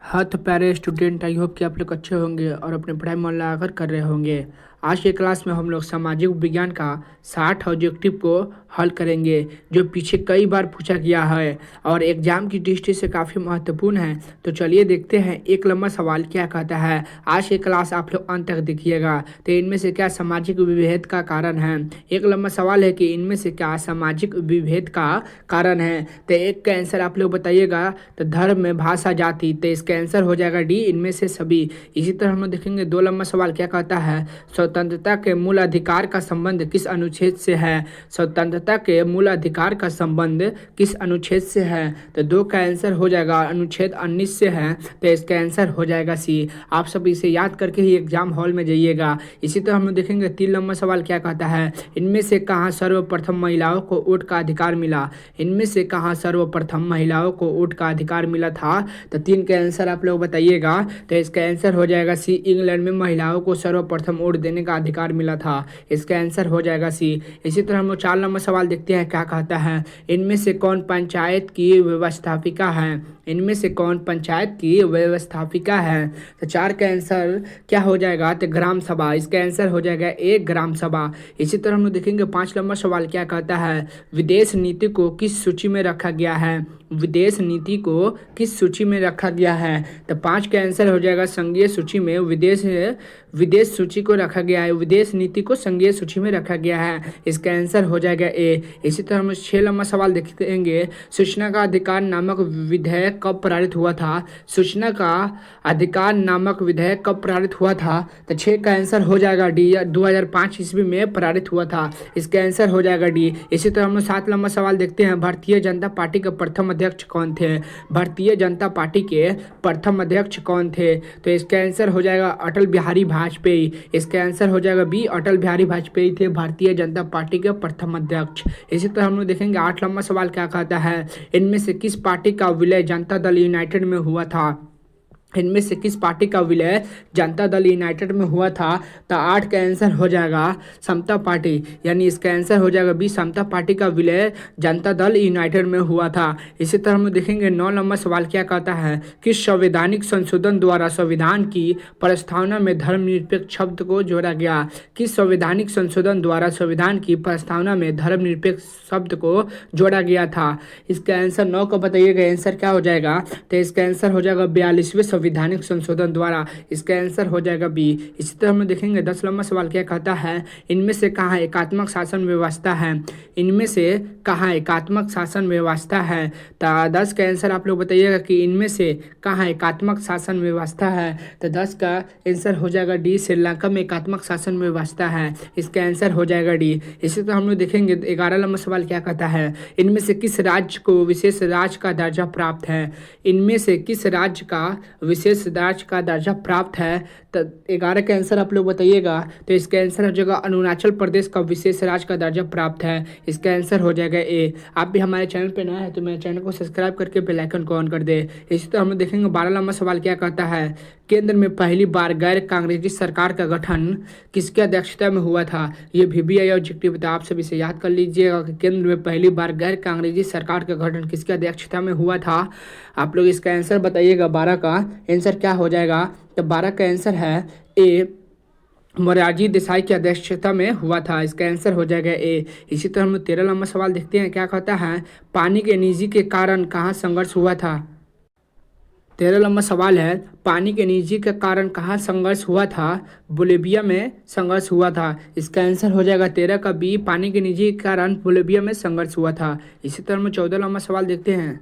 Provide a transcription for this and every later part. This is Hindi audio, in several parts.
हाँ तो प्यारे स्टूडेंट, आई होप कि आप लोग अच्छे होंगे और अपने पढ़ाई में मन लगाकर कर रहे होंगे। आज के क्लास में हम लोग सामाजिक विज्ञान का 60 ऑब्जेक्टिव को हल करेंगे, जो पीछे कई बार पूछा गया है और एग्जाम की दृष्टि से काफ़ी महत्वपूर्ण है। तो चलिए देखते हैं एक लंबा सवाल क्या कहता है। आज की क्लास आप लोग अंत तक देखिएगा। तो इनमें से क्या सामाजिक विभेद का कारण है। एक लंबा सवाल है कि इनमें से क्या सामाजिक विभेद का कारण है। तो एक का आंसर आप लोग बताइएगा। तो धर्म में भाषा जाति, तो इसका आंसर हो जाएगा डी, इनमें से सभी। इसी तरह हम लोग देखेंगे दो लंबा सवाल क्या कहता है। स्वतंत्रता के मूल अधिकार का संबंध किस अनुच्छेद से है। स्वतंत्रता के मूल अधिकार का संबंध किस अनुच्छेद से है। तो दो का आंसर हो जाएगा अनुच्छेद 19 से है। तो इसका आंसर हो जाएगा सी। आप सब इसे याद करके ही एग्जाम हॉल में जाइएगा। इसी तरह हम लोग देखेंगे तीन लंबा सवाल क्या कहता है। इनमें से कहाँ सर्वप्रथम महिलाओं को वोट का अधिकार मिला। इनमें से कहाँ सर्वप्रथम महिलाओं को वोट का अधिकार मिला था। तो तीन का आंसर आप लोग बताइएगा। तो इसका आंसर हो जाएगा सी, इंग्लैंड में महिलाओं को सर्वप्रथम वोट देने का अधिकार मिला था। इसका आंसर हो जाएगा सी। इसी तरह हम लोग चार नंबर सवाल देखते हैं क्या कहता है। इनमें से कौन पंचायत की व्यवस्थापिका है। इनमें से कौन पंचायत की व्यवस्थापिका है। तो चार का आंसर क्या हो जाएगा। तो ग्राम सभा। इसका आंसर हो जाएगा एक, ग्राम सभा। इसी तरह हम लोग देखेंगे पाँच नंबर सवाल क्या कहता है। विदेश नीति को किस सूची में रखा गया है। विदेश नीति को किस सूची में रखा गया है। तो पाँच का आंसर हो जाएगा संघीय सूची में विदेश सूची को रखा गया है। विदेश नीति को संघीय सूची में रखा गया है। इसका आंसर हो जाएगा ए। इसी तरह हम 6 लंबा सवाल देखेंगे। सूचना का अधिकार नामक विधेयक कब पारित हुआ था। सूचना का अधिकार नामक विधेयक कब पारित हुआ था। तो 6 का आंसर हो जाएगा डी, 2005 ईस्वी में पारित हुआ था। इसका आंसर हो जाएगा डी। इसी तरह हम लोग 7 लंबा सवाल देखते हैं। भारतीय जनता पार्टी के प्रथम अध्यक्ष कौन थे। भारतीय जनता पार्टी के प्रथम अध्यक्ष कौन थे। तो इसका आंसर हो जाएगा अटल बिहारी वाजपेयी। इसका आंसर हो जाएगा बी, अटल बिहारी वाजपेयी थे भारतीय जनता पार्टी के प्रथम अध्यक्ष। इसी तरह हम लोग देखेंगे 8 लंबा सवाल क्या कहता है। इनमें से किस पार्टी का विलय जनता दल यूनाइटेड में हुआ था। इनमें से किस पार्टी का विलय जनता दल यूनाइटेड में हुआ था। तो 8 का आंसर हो जाएगा समता पार्टी, यानी इसका आंसर हो जाएगा बी, समता पार्टी का विलय जनता दल यूनाइटेड में हुआ था। इसी तरह हम देखेंगे 9 नंबर सवाल क्या कहता है। किस संवैधानिक संशोधन द्वारा संविधान की प्रस्तावना में धर्मनिरपेक्ष शब्द को जोड़ा गया। किस संवैधानिक संशोधन द्वारा संविधान की प्रस्तावना में धर्मनिरपेक्ष शब्द को जोड़ा गया था। इसका आंसर 9 को बताइएगा। आंसर क्या हो जाएगा। तो इसका आंसर हो जाएगा 42वें संवैधानिक संशोधन द्वारा। इसका आंसर हो जाएगा बी। इसी तरह हम देखेंगे 10 नंबर सवाल क्या कहता है। इनमें से कहाँ एकात्मक शासन व्यवस्था है। इनमें से कहाँ एकात्मक शासन व्यवस्था है। तो 10 का आंसर आप लोग बताइएगा कि इनमें से कहाँ एकात्मक शासन व्यवस्था है। तो 10 का आंसर हो जाएगा डी, श्रीलंका में एकात्मक शासन व्यवस्था है। इसका आंसर हो जाएगा डी। इसी तरह हम लोग देखेंगे 11 नंबर सवाल क्या कहता है। इनमें से किस राज्य को विशेष राज्य का दर्जा प्राप्त है। इनमें से किस राज्य का विशेष राज्य का दर्जा प्राप्त है। तो 11 का आंसर आप लोग बताइएगा। तो इसका आंसर हो जाएगा अरुणाचल प्रदेश का विशेष राज्य का दर्जा प्राप्त है। इसका आंसर हो जाएगा ए। आप भी हमारे चैनल पे नए हैं तो मेरे चैनल को सब्सक्राइब करके बेल आइकन को ऑन कर दे। इसी तरह हम लोग देखेंगे 12 नंबर सवाल क्या कहता है। केंद्र में पहली बार गैर कांग्रेसी सरकार का गठन किसकी अध्यक्षता में हुआ था। ये VBI ऑब्जेक्टिव था, आप सभी से याद कर लीजिएगा कि केंद्र में पहली बार गैर कांग्रेसी सरकार का गठन किसकी अध्यक्षता में हुआ था। आप लोग इसका आंसर बताइएगा। 12 का आंसर क्या हो जाएगा। तो 12 का आंसर है ए, मोरारजी देसाई की अध्यक्षता में हुआ था। इसका आंसर हो जाएगा ए। इसी तरह हम 13 नंबर सवाल देखते हैं क्या कहता है। पानी के निजी के कारण कहाँ संघर्ष हुआ था। 13 नंबर सवाल है, पानी के निजी के कारण कहाँ संघर्ष हुआ था। बोलिविया में संघर्ष हुआ था। इसका आंसर हो जाएगा 13 का बी, पानी के निजी के कारण बोलिविया में संघर्ष हुआ था। इसी तरह हम 14 नंबर सवाल देखते हैं।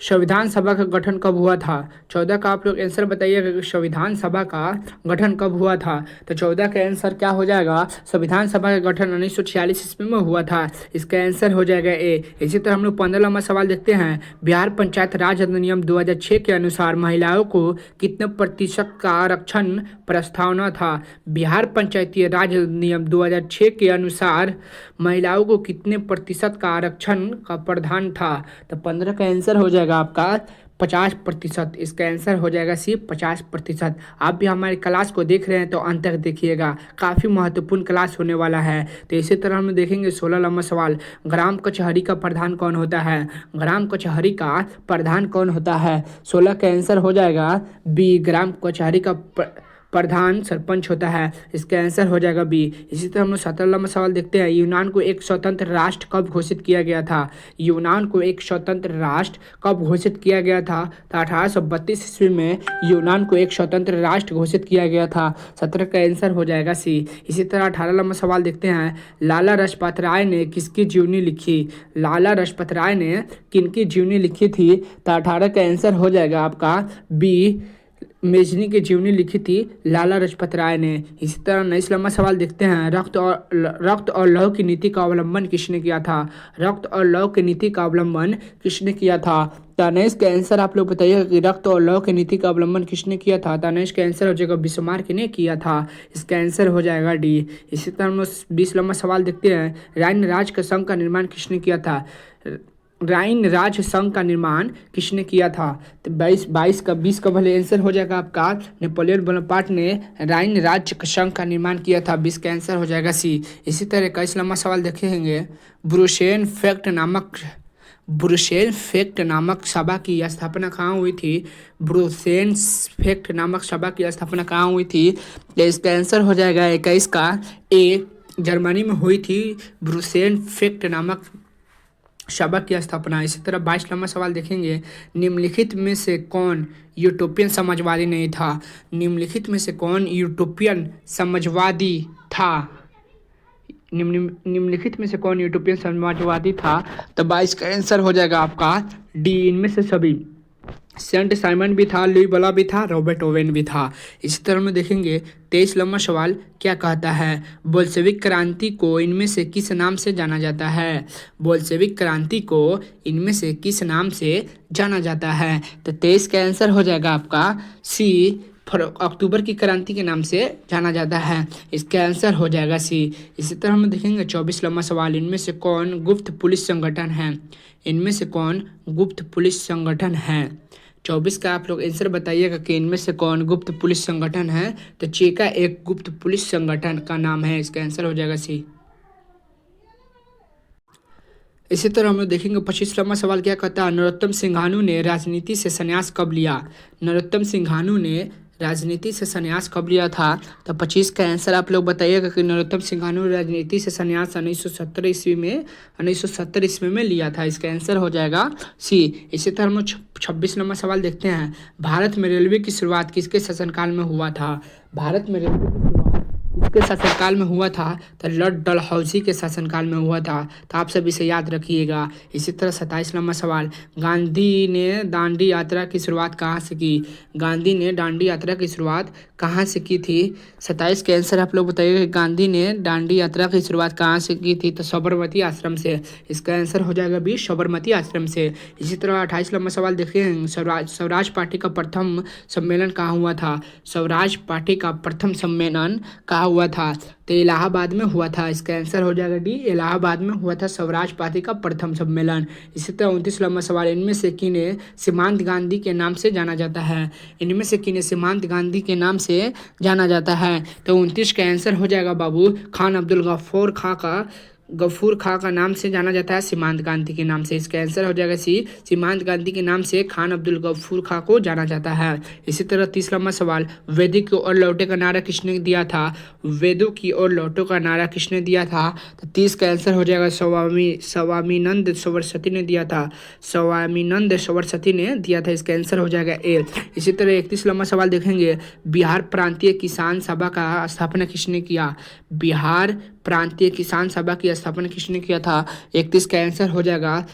संविधान सभा का गठन कब हुआ था। 14 का आप लोग आंसर बताइएगा कि संविधान सभा का गठन कब हुआ था। तो 14 का आंसर क्या हो जाएगा। संविधान सभा का गठन 1946 ईस्वी में हुआ था। इसका आंसर हो जाएगा ए। इसी तरह हम लोग 15 नंबर सवाल देखते हैं। बिहार पंचायत राज अधिनियम 2006 के अनुसार महिलाओं को कितने प्रतिशत का आरक्षण प्रस्तावना था। बिहार पंचायती राज अधिनियम 2006 के अनुसार महिलाओं को कितने प्रतिशत का आरक्षण का प्रावधान था। तो 15 का आंसर हो जाएगा आपका 50%। इसका आंसर हो जाएगा सी 50%। आप भी हमारे क्लास को देख रहे हैं तो अंत तक देखिएगा, काफ़ी महत्वपूर्ण क्लास होने वाला है। तो इसी तरह हम देखेंगे 16 नंबर सवाल, ग्राम कचहरी का प्रधान कौन होता है? ग्राम कचहरी का प्रधान कौन होता है? 16 का आंसर हो जाएगा बी, ग्राम कचहरी का प्रधान सरपंच होता है। इसका आंसर हो जाएगा बी। इसी तरह हम लोग 17 नंबर सवाल देखते हैं, यूनान को एक स्वतंत्र राष्ट्र कब घोषित किया गया था? यूनान को एक स्वतंत्र राष्ट्र कब घोषित किया गया था? तो 1832 ईस्वी में यूनान को एक स्वतंत्र राष्ट्र घोषित किया गया था। 17 का आंसर हो जाएगा सी। इसी तरह 18 नंबर सवाल देखते हैं, लाला लाजपत राय ने किसकी जीवनी लिखी? लाला लाजपत राय ने किनकी जीवनी लिखी थी? तो 18 का आंसर हो जाएगा आपका बी, मेजनी की जीवनी लिखी थी लाला लाजपत राय ने। इसी तरह 19 नंबर सवाल देखते हैं, रक्त और लौह की नीति का अवलंबन किसने किया था? रक्त और लौह की नीति का अवलंबन किसने किया था? तनेश का आंसर आप लोग बताइएगा कि रक्त और लौह की नीति का अवलंबन किसने किया था? तनेश का आंसर हो जाएगा बिस्मार्क ने किया था। इसका आंसर हो जाएगा डी। इसी तरह हम लोग 20 नंबर सवाल देखते हैं, राइन राज के संघ का निर्माण किसने किया था? राइन राज संघ का निर्माण किसने किया था? तो 20 का भले आंसर हो जाएगा आपका, नेपोलियन बोनापार्ट ने राइन राज्य संघ का निर्माण किया था। 20 का आंसर हो जाएगा सी। इसी तरह 21 लंबा सवाल देखेंगे, ब्रुसेन फैक्ट नामक सभा की स्थापना कहाँ हुई थी? ब्रुसेन फैक्ट नामक सभा की स्थापना कहाँ हुई थी? तो इसका आंसर हो जाएगा 21 का ए, जर्मनी में हुई थी ब्रुसेन फैक्ट नामक सभा की स्थापना। इसी तरह 22 नंबर सवाल देखेंगे, निम्नलिखित में से कौन यूटोपियन समाजवादी नहीं था? निम्नलिखित में से कौन यूटोपियन समाजवादी था? निम्नलिखित में से कौन यूटोपियन समाजवादी था? तो 22 का आंसर हो जाएगा आपका डी, इनमें से सभी। सेंट साइमन भी था, लुई बला भी था, रॉबर्ट ओवेन भी था। इसी तरह में देखेंगे 23 नंबर सवाल क्या कहता है, बोल्शेविक क्रांति को इनमें से किस नाम से जाना जाता है? बोल्शेविक क्रांति को इनमें से किस नाम से जाना जाता है? तो 23 का आंसर हो जाएगा आपका सी, अक्टूबर की क्रांति के नाम से जाना जाता है। इसका आंसर हो जाएगा सी। इसी तरह हम देखेंगे 24 लंबा सवाल, इनमें से कौन गुप्त पुलिस संगठन है? इनमें से कौन गुप्त पुलिस संगठन है? 24 का आप लोग आंसर बताइएगा कि इनमें से कौन गुप्त पुलिस संगठन है। तो चेका एक गुप्त पुलिस संगठन का नाम है। इसका आंसर हो जाएगा सी। इसी तरह हम लोग देखेंगे 25वां सवाल क्या कहता है, नरोत्तम सिंघानू ने राजनीति से संन्यास कब लिया? नरोत्तम सिंघानू ने राजनीति से संन्यास कब लिया था? तो 25 का आंसर आप लोग बताइएगा कि नरोत्तम सिंघानू राजनीति से संन्यास 1970 ईस्वी में लिया था। इसका आंसर हो जाएगा सी। इसी तरह हम लोग 26 नंबर सवाल देखते हैं, भारत में रेलवे की शुरुआत किसके शासनकाल में हुआ था? भारत में रेलवे की शुरुआत किसके शासनकाल में हुआ था? तो लॉर्ड डलहौजी के शासनकाल में हुआ था। तो आप सब इसे याद रखिएगा। इसी तरह 27 नंबर सवाल, गांधी ने दांडी यात्रा की शुरुआत कहाँ से की? गांधी ने दांडी यात्रा की शुरुआत कहाँ से की थी? 27 के आंसर आप लोग बताइए, गांधी ने दांडी यात्रा की शुरुआत कहाँ से की थी? तो साबरमती आश्रम से। इसका आंसर हो जाएगा बी, साबरमती आश्रम से। इसी तरह 28 नंबर सवाल देखिए, स्वराज पार्टी का प्रथम सम्मेलन कहाँ हुआ था? स्वराज पार्टी का प्रथम सम्मेलन कहाँ हुआ था? तो इलाहाबाद में हुआ था। इसका आंसर हो जाएगा डी, इलाहाबाद में हुआ था स्वराज पार्टी का प्रथम सम्मेलन। इसी तरह 29 नंबर सवाल, इनमें से किन्हें सीमांत गांधी के नाम से जाना जाता है? इनमें से किन्हें सीमांत गांधी के नाम से जाना जाता है? तो 29 का आंसर हो जाएगा बाबू, खान अब्दुल गफूर खां का नाम से जाना जाता है सीमांत गांधी के नाम से। इसका आंसर हो जाएगा सी, सीमांत गांधी के नाम से खान अब्दुल गफूर खां को जाना जाता है। इसी तरह 30 नंबर सवाल, वैदिक की ओर लौटे का नारा किसने दिया था? वेदों की ओर लौटो का नारा किसने दिया था? तो 30 का आंसर हो जाएगा स्वामीनंद सरस्वती ने दिया था। स्वामीनंद सरस्वती ने दिया था। इसका आंसर हो जाएगा ए। इसी तरह 31 नंबर सवाल देखेंगे, बिहार प्रांतीय किसान सभा का स्थापना किसने किया? बिहार प्रांतीय किसान सभा की स्थापना किसने किया था? 31 का आंसर हो जाएगा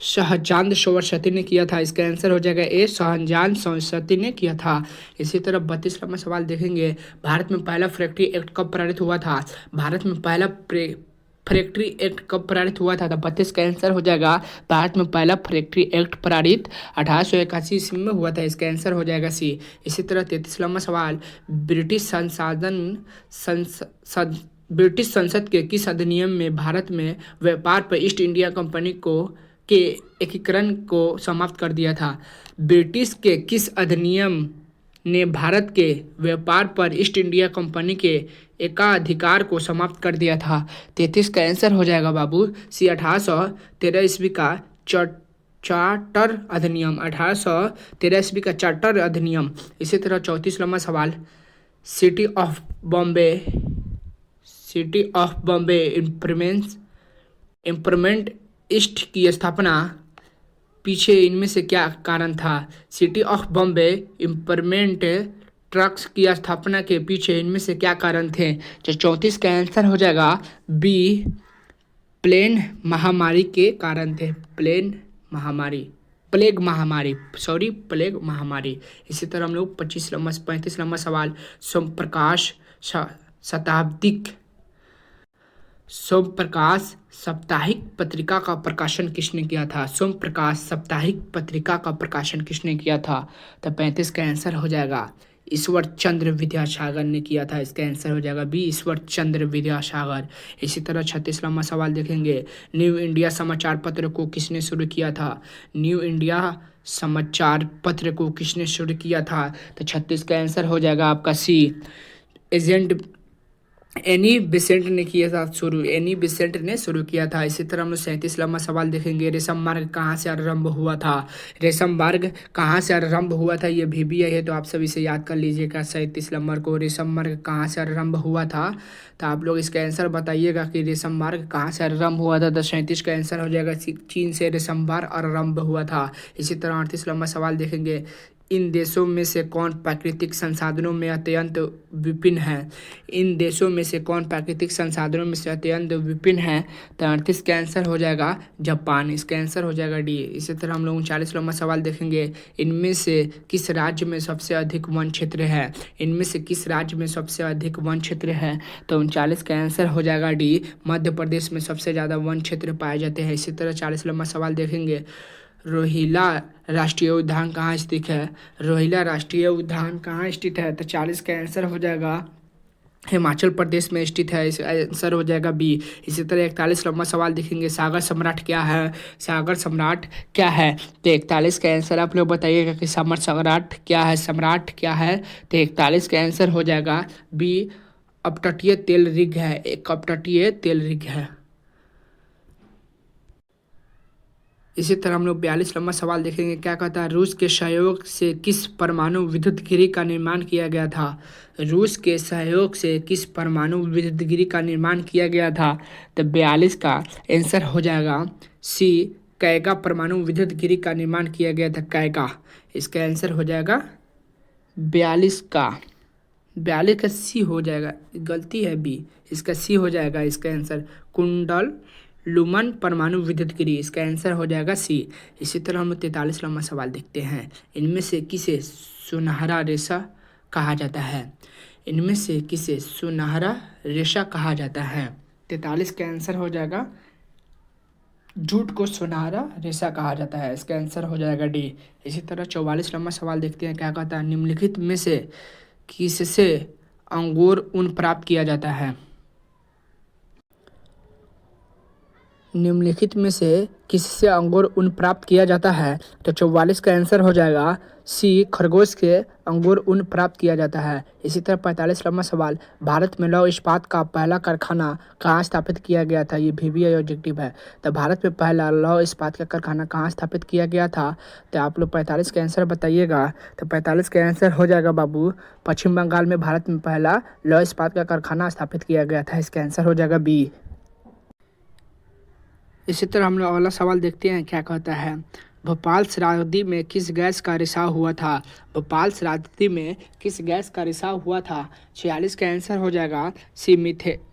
शाहजाद सरस्वती ने किया था। इसका आंसर हो जाएगा ए, शाहजाद सरस्वती ने किया था। इसी तरह 32 नंबर सवाल देखेंगे, भारत में पहला फैक्ट्री एक्ट कब पारित हुआ था? भारत में पहला फैक्ट्री एक्ट कब पारित हुआ था? तो 32 का आंसर हो जाएगा, भारत में पहला फैक्ट्री एक्ट पारित 1881 ईस्वी में हुआ था। इसका आंसर हो जाएगा सी। इसी तरह 33 नंबर सवाल, ब्रिटिश संसद के किस अधिनियम में भारत में व्यापार पर ईस्ट इंडिया कंपनी को के एकीकरण को समाप्त कर दिया था? ब्रिटिश के किस अधिनियम ने भारत के व्यापार पर ईस्ट इंडिया कंपनी के एकाधिकार को समाप्त कर दिया था? 33 का आंसर हो जाएगा बाबू सी 1813 ईस्वी का चार्टर अधिनियम। 1813 ईस्वी का चार्टर अधिनियम। इसी तरह 34 नंबर सवाल, city of Bombay improvement east की स्थापना पीछे इनमें से क्या कारण था? City of Bombay improvement trucks की स्थापना के पीछे इनमें से क्या कारण थे? तो 34 का आंसर हो जाएगा बी, प्लेग महामारी के कारण थे। प्लेग महामारी। इसी तरह हम लोग 35 नंबर सवाल, सोमप्रकाश साप्ताहिक पत्रिका का प्रकाशन किसने किया था? सोमप्रकाश साप्ताहिक पत्रिका का प्रकाशन किसने किया था? तो 35 का आंसर हो जाएगा ईश्वर चंद्र विद्यासागर ने किया था। इसका आंसर हो जाएगा बी, ईश्वर चंद्र विद्यासागर। इसी तरह 36 नंबर सवाल देखेंगे, न्यू इंडिया समाचार पत्र को किसने शुरू किया था? न्यू इंडिया समाचार पत्र को किसने शुरू किया था? तो 36 का आंसर हो जाएगा आपका सी, एजेंट एनी बेसेंट ने किया था शुरू। एनी बेसेंट ने शुरू किया था। इसी तरह हम लोग 37 नंबर सवाल देखेंगे, रेशम मार्ग कहाँ से आरंभ हुआ था? रेशम मार्ग कहाँ से आरंभ हुआ था? ये भी है तो आप सभी से याद कर लीजिएगा 37 नंबर को। रेशम मार्ग कहाँ से आरंभ हुआ था? तो आप लोग इसका आंसर बताइएगा कि रेशम मार्ग कहाँ से आरंभ हुआ था। तो 37 का आंसर हो जाएगा चीन से रेशम मार्ग आरंभ हुआ था। इसी तरह 38 नंबर सवाल देखेंगे, इन देशों में से कौन प्राकृतिक संसाधनों में अत्यंत विभिन्न है? इन देशों में से कौन प्राकृतिक संसाधनों में से अत्यंत विभिन्न है? तो 38 का आंसर हो जाएगा जापान। इसका आंसर हो जाएगा डी। इसी तरह हम लोग 39 नंबर सवाल देखेंगे, इनमें से किस राज्य में सबसे अधिक वन क्षेत्र है? इनमें से किस राज्य में सबसे अधिक वन क्षेत्र है? तो 39 का आंसर हो जाएगा डी, मध्य प्रदेश में सबसे ज़्यादा वन क्षेत्र पाए जाते हैं। इसी तरह 40 नंबर सवाल देखेंगे, रोहिला राष्ट्रीय उद्यान कहाँ स्थित है? रोहिला राष्ट्रीय उद्यान कहाँ स्थित है? तो 40 का आंसर हो जाएगा हिमाचल प्रदेश में स्थित है। इसका आंसर हो जाएगा बी। इसी तरह 41 नंबर सवाल देखेंगे, सागर सम्राट क्या है? सागर सम्राट क्या है? तो 41 का आंसर आप लोग बताइएगा कि सम्राट क्या है? सम्राट क्या है? तो 41 का आंसर हो जाएगा बी, अपतटीय तेल रिग है। एक अपतटीय तेल रिग है। इसी तरह हम लोग 42 नंबर सवाल देखेंगे, क्या कहता है, रूस के सहयोग से किस परमाणु विद्युत गृह का निर्माण किया गया था? रूस के सहयोग से किस परमाणु विद्युत गृह का निर्माण किया गया था? तो 42 का आंसर हो जाएगा सी, कैगा परमाणु विद्युत गृह का निर्माण किया गया था। कैगा, इसका आंसर हो जाएगा 42 का सी हो जाएगा, गलती है बी, इसका सी हो जाएगा। इसका आंसर कुंडल लुमन परमाणु विद्युत गृह, इसका आंसर हो जाएगा सी। इसी तरह हम 43 नंबर सवाल देखते हैं, इनमें से किसे सुनहरा रेशा कहा जाता है? इनमें से किसे सुनहरा रेशा कहा जाता है? 43 का आंसर हो जाएगा जूट को सुनहरा रेशा कहा जाता है। इसका आंसर हो जाएगा डी। इसी तरह 44 नंबर सवाल देखते हैं, क्या कहता है, निम्नलिखित में से किससे अंगूर ऊन प्राप्त किया जाता है? निम्नलिखित में से किससे अंगूर ऊन प्राप्त किया जाता है? तो 44 का आंसर हो जाएगा सी, खरगोश के अंगूर ऊन प्राप्त किया जाता है। इसी तरह 45 नंबर सवाल, भारत में लौह इस्पात का पहला कारखाना कहाँ स्थापित किया गया था? ये भी ऑब्जेक्टिव है। तो भारत में पहला लौह इस्पात का कारखाना कहाँ स्थापित किया गया था? तो आप लोग 45 का आंसर बताइएगा। तो 45 का आंसर हो जाएगा बाबू, पश्चिम बंगाल में भारत में पहला लौह इस्पात का कारखाना स्थापित किया गया था। इसका आंसर हो जाएगा बी। इसी तरह हम लोग अगला सवाल देखते हैं, क्या कहता है, भोपाल शताब्दी में किस गैस का रिसाव हुआ था? भोपाल शताब्दी में किस गैस का रिसाव हुआ था? 46 का आंसर हो जाएगा सी,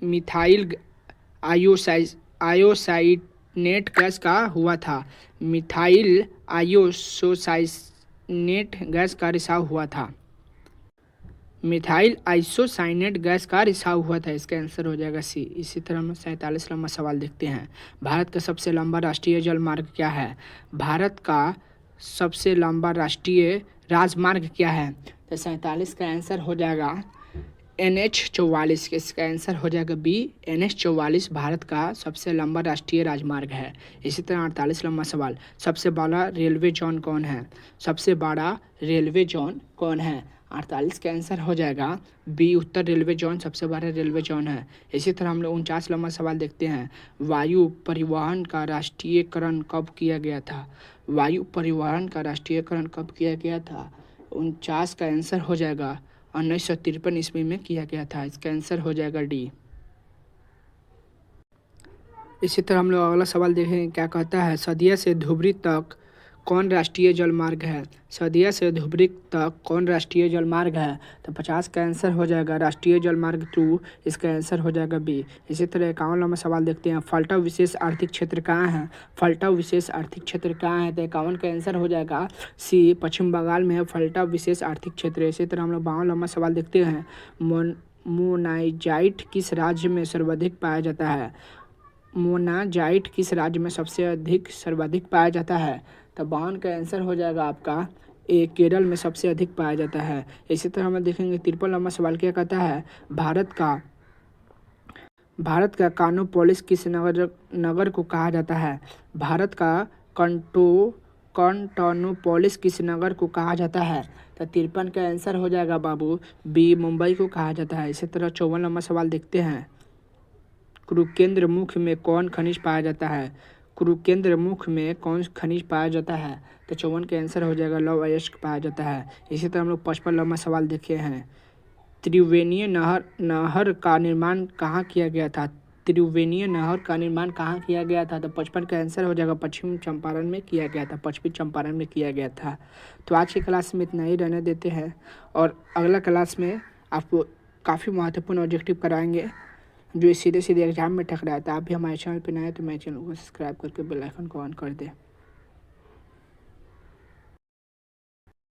मिथाइल आयोसाइनेट गैस का हुआ था। मिथाइल आयोसाइनेट गैस का रिसाव हुआ था। मिथाइल आइसोसाइनेट गैस का रिसाव हुआ था। इसका आंसर हो जाएगा सी। इसी तरह हम 47 नंबर सवाल देखते हैं, भारत का सबसे लंबा राष्ट्रीय जलमार्ग क्या है? भारत का सबसे लंबा राष्ट्रीय राजमार्ग क्या है? तो 47 का आंसर हो जाएगा NH 44, इसका आंसर हो जाएगा बी। NH 44 भारत का सबसे लंबा राष्ट्रीय राजमार्ग है। इसी तरह 48 लंबा सवाल, सबसे बड़ा रेलवे जोन कौन है? सबसे बड़ा रेलवे जोन कौन है? 48 का आंसर हो जाएगा बी, उत्तर रेलवे जोन सबसे बड़ा रेलवे जोन है। इसी तरह हम लोग 49 लंबा सवाल देखते हैं, वायु परिवहन का राष्ट्रीयकरण कब किया गया था? वायु परिवहन का राष्ट्रीयकरण कब किया गया था? 49 का आंसर हो जाएगा 1953 ईस्वी में किया गया था। इसका आंसर हो जाएगा डी। इसी तरह हम लोग अगला सवाल देखेंगे, क्या कहता है, सदिया से धुबरी तक कौन राष्ट्रीय जलमार्ग है? सदिया से धुबरी तक कौन राष्ट्रीय जलमार्ग है? तो 50 का आंसर हो जाएगा राष्ट्रीय जलमार्ग 2। इसका आंसर हो जाएगा बी। इसी तरह 51 नंबर सवाल देखते हैं, फल्टा विशेष आर्थिक क्षेत्र कहाँ है? फल्टा विशेष आर्थिक क्षेत्र कहाँ है? तो 51 का आंसर हो जाएगा सी, पश्चिम बंगाल में है फल्टा विशेष आर्थिक क्षेत्र। इसी तरह हम लोग 52 नंबर सवाल देखते हैं, मोनाजाइट किस राज्य में सर्वाधिक पाया जाता है? मोनाजाइट किस राज्य में सर्वाधिक पाया जाता है? तो 52 का आंसर हो जाएगा आपका ए, केरल में सबसे अधिक पाया जाता है। इसी तरह हम देखेंगे 53 नंबर सवाल क्या कहता है, भारत का कानोपोलिस किस नगर को कहा जाता है? भारत का कंटोनोपोलिस किस नगर को कहा जाता है? तो 53 का आंसर हो जाएगा बाबू बी, मुंबई को कहा जाता है। इसी तरह 54 नंबर सवाल देखते हैं, कुरुकेंद्र मुख में कौन खनिज पाया जाता है? कुरुकेंद्र मुख में कौन खनिज पाया जाता है? तो 54 का आंसर हो जाएगा लौह अयस्क पाया जाता है। इसी तरह हम लोग 55 नंबर सवाल देखे हैं, त्रिवेणीय नहर का निर्माण कहाँ किया गया था? त्रिवेणीय नहर का निर्माण कहाँ किया गया था? तो 55 का आंसर हो जाएगा पश्चिम चंपारण में किया गया था। पश्चिमी चंपारण में किया गया था। तो आज की क्लास में इतना ही रहने देते हैं, और अगला क्लास में आपको काफ़ी महत्वपूर्ण ऑब्जेक्टिव कराएंगे जो सीधे सीधे एग्जाम में टकराया था। आप भी हमारे चैनल पर नए हैं तो मेरे चैनल को सब्सक्राइब करके बेल आइकन को ऑन कर दें।